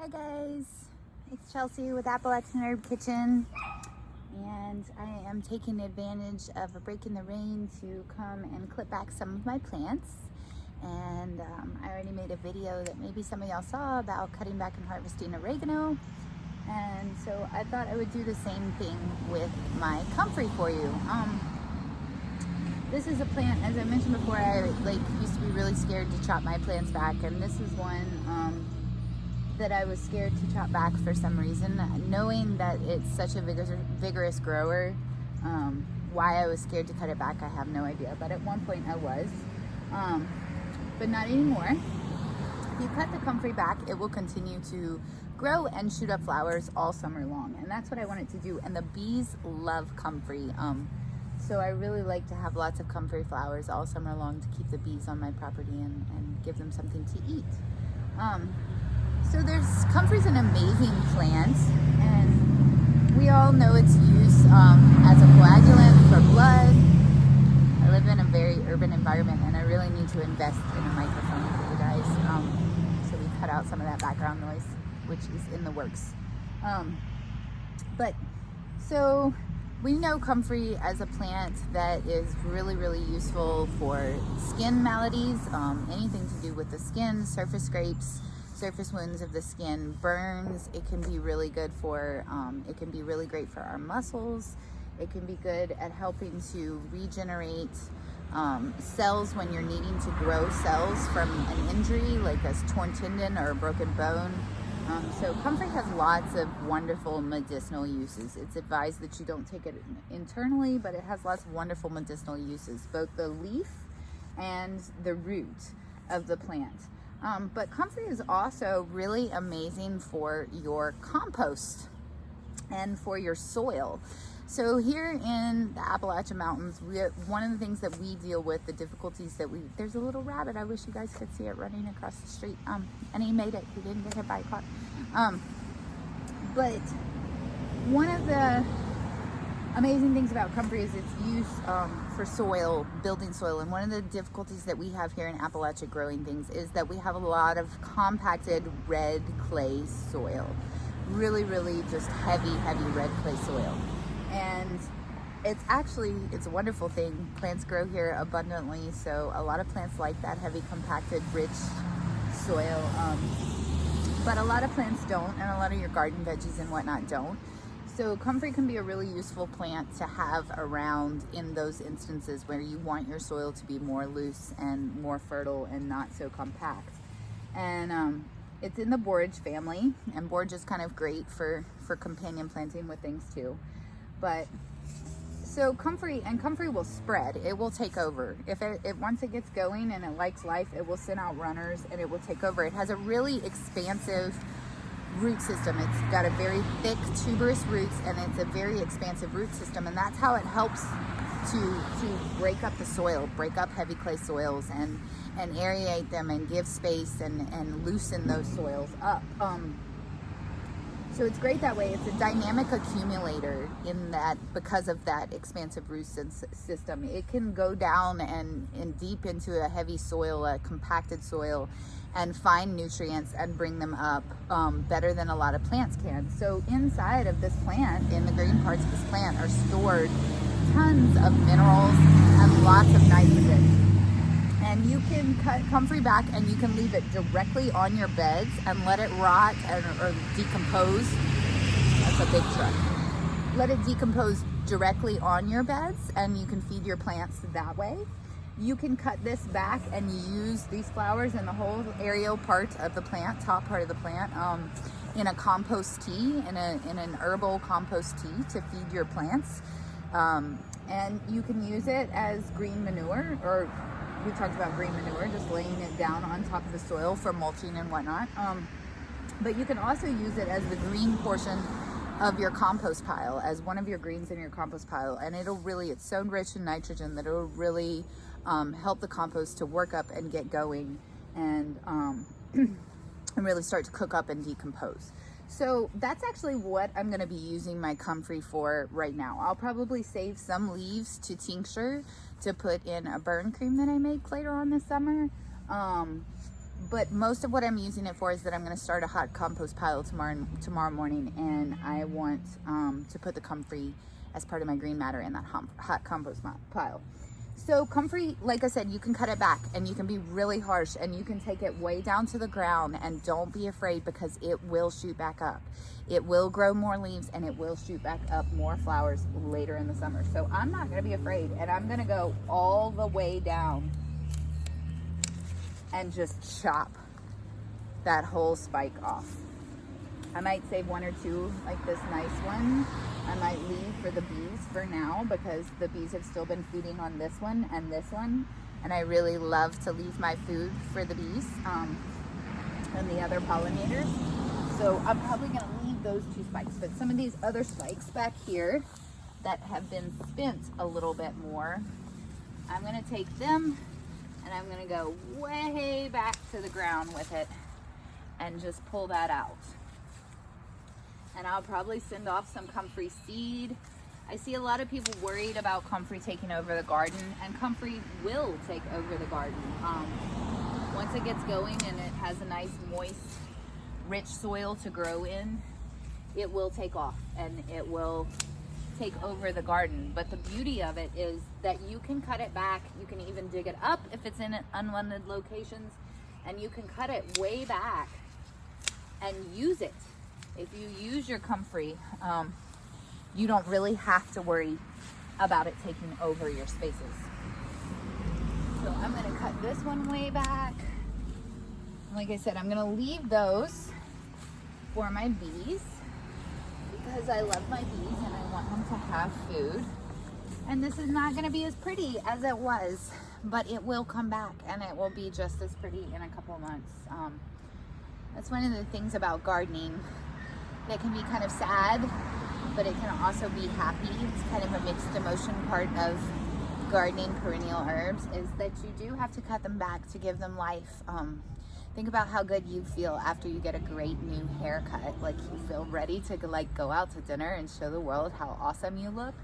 Hi guys, it's Chelsea with Appalachian Herb Kitchen, and I am taking advantage of a break in the rain to come and clip back some of my plants. And I already made a video that maybe some of y'all saw about cutting back and harvesting oregano, and so I thought I would do the same thing with my comfrey for you. This is a plant, as I mentioned before, I used to be really scared to chop my plants back, and this is one that I was scared to chop back for some reason, knowing that it's such a vigorous grower. Why I was scared to cut it back, I have no idea, but at one point I was, but not anymore. If you cut the comfrey back, it will continue to grow and shoot up flowers all summer long, and that's what I want it to do. And the bees love comfrey, so I really like to have lots of comfrey flowers all summer long to keep the bees on my property and give them something to eat. So comfrey's an amazing plant, and we all know its use as a coagulant for blood. I live in a very urban environment, and I really need to invest in a microphone for you guys. So we cut out some of that background noise, which is in the works. So we know comfrey as a plant that is really, really useful for skin maladies, anything to do with the skin, surface scrapes, surface wounds of the skin, burns. It can be really good for, it can be really great for our muscles. It can be good at helping to regenerate cells when you're needing to grow cells from an injury, like a torn tendon or a broken bone. So comfrey has lots of wonderful medicinal uses. It's advised that you don't take it internally, but it has lots of wonderful medicinal uses, both the leaf and the root of the plant. But comfrey is also really amazing for your compost and for your soil. So here in the Appalachian Mountains, one of the things that we deal with, the difficulties that there's a little rabbit, I wish you guys could see it running across the street, and he made it, he didn't get hit by a car. But one of the amazing things about comfrey is its use for soil, building soil. And one of the difficulties that we have here in Appalachia growing things is that we have a lot of compacted red clay soil. Really, really just heavy red clay soil. And it's a wonderful thing. Plants grow here abundantly, so a lot of plants like that heavy, compacted, rich soil. But a lot of plants don't, and a lot of your garden veggies and whatnot don't. So comfrey can be a really useful plant to have around in those instances where you want your soil to be more loose and more fertile and not so compact. And it's in the borage family, and borage is kind of great for companion planting with things too. But so comfrey will spread. It will take over. If once it gets going and it likes life, it will send out runners and it will take over. It has a really expansive root system. It's got a very thick tuberous roots, and it's a very expansive root system, and that's how it helps to break up the soil, break up heavy clay soils, and aerate them and give space and loosen those soils up. So it's great that way. It's a dynamic accumulator in that, because of that expansive root system. It can go down and deep into a heavy soil, a compacted soil, and find nutrients and bring them up better than a lot of plants can. So inside of this plant, in the green parts of this plant, are stored tons of minerals and lots of nitrogen. And you can cut comfrey back and you can leave it directly on your beds and let it rot or decompose. That's a big truck. Let it decompose directly on your beds, and you can feed your plants that way. You can cut this back and use these flowers and the whole aerial part of the plant, top part of the plant, in a compost tea, in an herbal compost tea to feed your plants. And you can use it as green manure, or we talked about green manure, just laying it down on top of the soil for mulching and whatnot. But you can also use it as the green portion of your compost pile, as one of your greens in your compost pile. And it's so rich in nitrogen that it'll really help the compost to work up and get going, and really start to cook up and decompose. So that's actually what I'm going to be using my comfrey for right now. I'll probably save some leaves to tincture to put in a burn cream that I make later on this summer. But most of what I'm using it for is that I'm going to start a hot compost pile tomorrow morning, and I want to put the comfrey as part of my green matter in that hot compost pile. So comfrey, like I said, you can cut it back and you can be really harsh and you can take it way down to the ground, and don't be afraid because it will shoot back up. It will grow more leaves and it will shoot back up more flowers later in the summer. So I'm not going to be afraid, and I'm going to go all the way down and just chop that whole spike off. I might save one or two, like this nice one. I might leave for the bees for now because the bees have still been feeding on this one and this one. And I really love to leave my food for the bees and the other pollinators. So I'm probably gonna leave those two spikes, but some of these other spikes back here that have been spent a little bit more, I'm gonna take them and I'm gonna go way back to the ground with it and just pull that out. And I'll probably send off some comfrey seed. I see a lot of people worried about comfrey taking over the garden, and comfrey will take over the garden. Once it gets going and it has a nice, moist, rich soil to grow in, it will take off and it will take over the garden. But the beauty of it is that you can cut it back. You can even dig it up if it's in unwanted locations, and you can cut it way back and use it. If you use your comfrey, you don't really have to worry about it taking over your spaces. So I'm going to cut this one way back. Like I said, I'm going to leave those for my bees because I love my bees and I want them to have food. And this is not going to be as pretty as it was, but it will come back and it will be just as pretty in a couple months. That's one of the things about gardening that can be kind of sad, but it can also be happy. It's kind of a mixed emotion part of gardening perennial herbs, is that you do have to cut them back to give them life. Think about how good you feel after you get a great new haircut. Like you feel ready to like go out to dinner and show the world how awesome you look.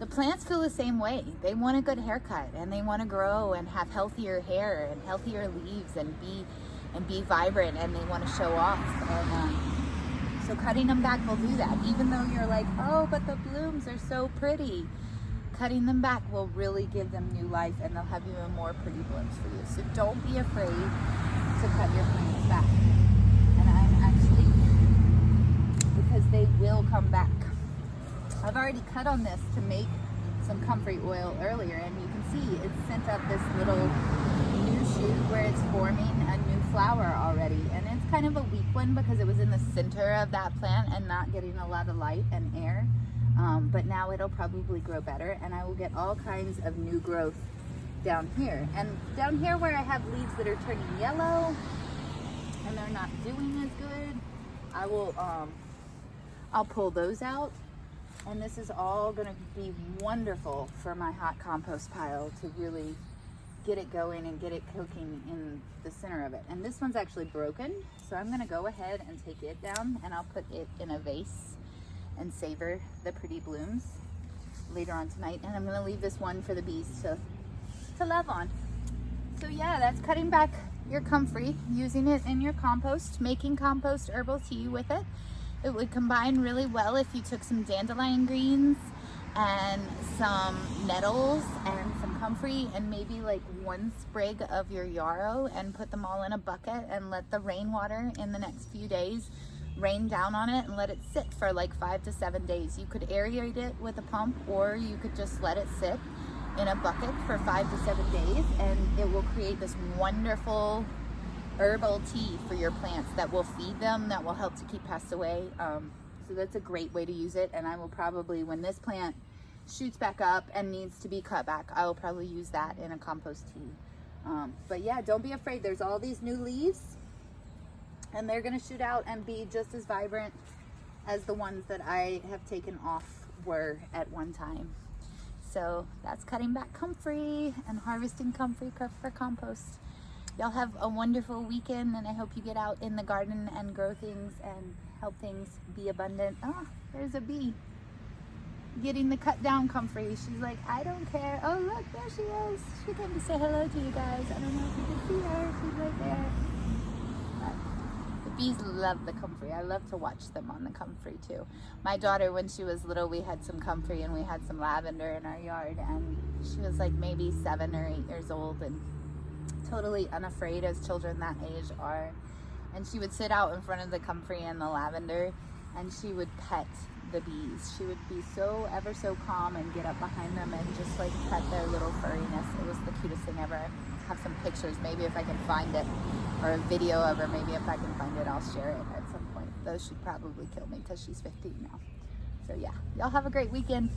The plants feel the same way. They want a good haircut and they want to grow and have healthier hair and healthier leaves and be vibrant, and they want to show off. And so cutting them back will do that. Even though you're like, oh, but the blooms are so pretty, cutting them back will really give them new life, and they'll have even more pretty blooms for you. So don't be afraid to cut your plants back. And I'm actually, because they will come back. I've already cut on this to make some comfrey oil earlier, and you can see it sent up this little new shoot where it's forming a new flower already. And it's kind of a weak one because it was in the center of that plant and not getting a lot of light and air. But now it'll probably grow better, and I will get all kinds of new growth down here. And down here where I have leaves that are turning yellow and they're not doing as good, I will I'll pull those out. And this is all going to be wonderful for my hot compost pile to really get it going and get it cooking in the center of it. And this one's actually broken, so I'm going to go ahead and take it down, and I'll put it in a vase and savor the pretty blooms later on tonight. And I'm going to leave this one for the bees to love on. So yeah, that's cutting back your comfrey, using it in your compost, making compost herbal tea with it. It would combine really well if you took some dandelion greens and some nettles and some comfrey and maybe like one sprig of your yarrow and put them all in a bucket and let the rainwater in the next few days rain down on it and let it sit for like 5 to 7 days. You could aerate it with a pump, or you could just let it sit in a bucket for 5 to 7 days, and it will create this wonderful herbal tea for your plants that will feed them, that will help to keep pests away. So that's a great way to use it. And I will probably, when this plant shoots back up and needs to be cut back, I will probably use that in a compost tea. But yeah, don't be afraid. There's all these new leaves, and they're gonna shoot out and be just as vibrant as the ones that I have taken off were at one time. So that's cutting back comfrey and harvesting comfrey for compost. Y'all have a wonderful weekend, and I hope you get out in the garden and grow things and help things be abundant. Oh, there's a bee. getting the cut down Comfrey. She's like, I don't care. Oh, look, there she is. She came to say hello to you guys. I don't know if you can see her. She's right there. But the bees love the Comfrey. I love to watch them on the Comfrey too. My daughter, when she was little, we had some Comfrey and we had some lavender in our yard, and she was like maybe 7 or 8 years old and totally unafraid, as children that age are. And she would sit out in front of the Comfrey and the lavender, and she would pet the bees. She would be so ever so calm and get up behind them and just like pet their little furriness. It was the cutest thing ever. I have some pictures, maybe if I can find it, or a video of her. Maybe if I can find it, I'll share it at some point. Though she'd probably kill me because she's 15 now. So yeah, y'all have a great weekend.